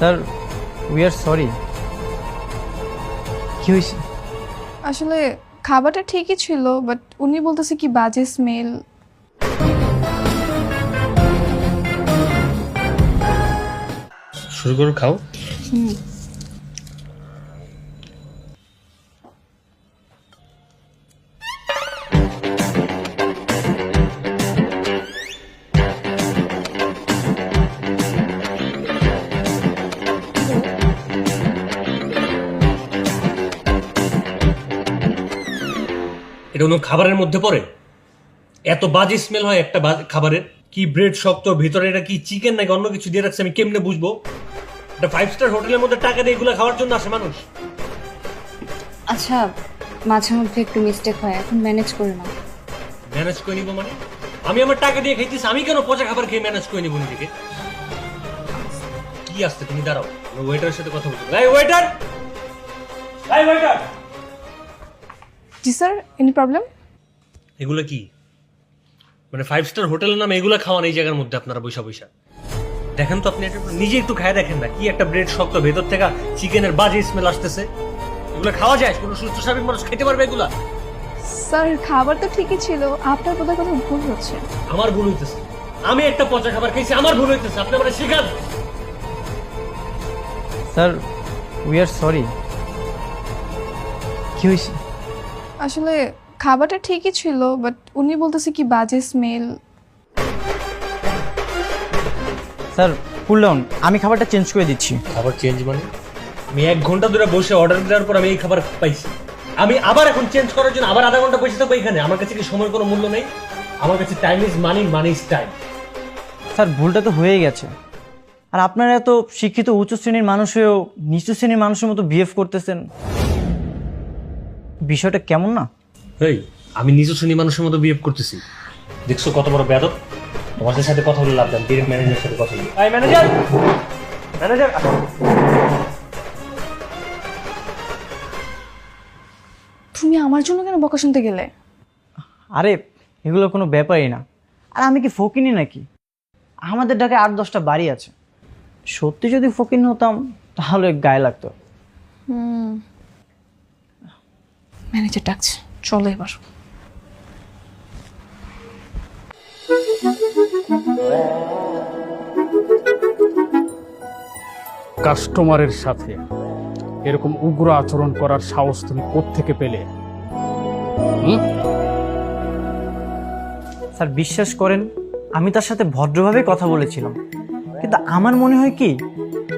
Sir we are sorry. কি হয়েছে? আসলে খাবারটা ঠিকই ছিল, বাট উনি বলতেছে কি বাজে স্মেল। শুরু করো, খাও। এটা কোনো খাবারের মধ্যে পড়ে? এত বাজে স্মেল হয় একটা খাবারের? কি ব্রেড শক্ত, ভিতরে এটা কি চিকেন নাকি অন্য কিছু দিয়ে রাখছে, আমি কেমনে বুঝবো? এটা 5 স্টার হোটেলের মধ্যে টাকা দিয়ে এগুলো খাওয়ার জন্য আসে মানুষ। আচ্ছা, মাঝে মধ্যে একটু মিস্টেক হয়, এখন ম্যানেজ করে নাও। ম্যানেজ করে নিবো মানে? আমি আমার টাকা দিয়ে খাইতেছি, আমি কেন পচা খাবার খেয়ে ম্যানেজ করে নিবো নিজেকে? কি আসছে, তুমি দাঁড়াও, আমি ওয়েটারের সাথে কথা বলবো। এই ওয়েটার, এই ওয়েটার! জি স্যার, এনি প্রবলেম? এগুলো কি মানে 5 স্টার হোটেলের নামে এগুলো খাওয়ান এই জায়গার মধ্যে আপনারা বৈশা বৈশা? দেখেন তো আপনি নিজে একটু খায় দেখেন না, কি একটা ব্রেড শক্ত, ভেতর থেকে চিকেনের বাজে স্মেল আসতেছে। এগুলো খাওয়া যায়? কোনো সুস্থ স্বাভাবিক মানুষ খেতে পারবে এগুলা? স্যার খাবার তো ঠিকই ছিল, আপনার বোধহয় কথা ভুল হচ্ছে। আমার ভুল হইতেছে? আমি একটা পচা খাবার খাইছি, আমার ভুল হইতেছে, আপনি আমার শেখান। Sir we are sorry. কি হয়েছে? আসলে খাবারটা ঠিকই ছিল, বাট উনি বলতেছে কি বাজে স্মেল। স্যার কুল ডাউন, আমি খাবারটা চেঞ্জ করে দিচ্ছি। খাবার চেঞ্জ মানে? আমি 1 ঘন্টা ধরে বসে অর্ডার দেওয়ার পর আমি এই খাবার পাইছি, আমি আবার এখন চেঞ্জ করার জন্য আবার আধা ঘন্টা বসে থাকবো এখানে? আমার কাছে কি সময়ের কোনো মূল্য নেই? আমার কাছে time is money, money is time. Sir ভুলটা তো হয়েই গেছে, আর আপনারা এত শিক্ষিত উচ্চ শ্রেণীর মানুষ হয়েও নিচু শ্রেণীর মানুষের মতো বিহেভ করতেছেন, বিষয়টা কেমন না? এই, আমি নিজ শ্রেণী মানুষের মতো বিহেভ করতেছি? দেখছো কত বড় বেয়াদব? তোমাদের সাথে কথা বলে লাভ নেই, ডিরেক্ট ম্যানেজারের সাথে কথা বলি। এই ম্যানেজার, ম্যানেজার! তুমি আমার জন্য কেন বকা শুনতে গেলে? আরে এগুলো কোনো ব্যাপারই না। আর আমি কি ফকিনি নাকি? আমাদের ঢাকায় 8-10টা বাড়ি আছে। সত্যি যদি ফকিনি হতাম তাহলে গায়ে লাগতো। ম্যানেজার ডাকছে, চলো এবার। কাস্টমারের সাথে এরকম উগ্র আচরণ করার সাহস তুমি কোত্থেকে পেলে? স্যার বিশ্বাস করেন, আমি তার সাথে ভদ্রভাবে কথা বলেছিলাম, কিন্তু আমার মনে হয় কি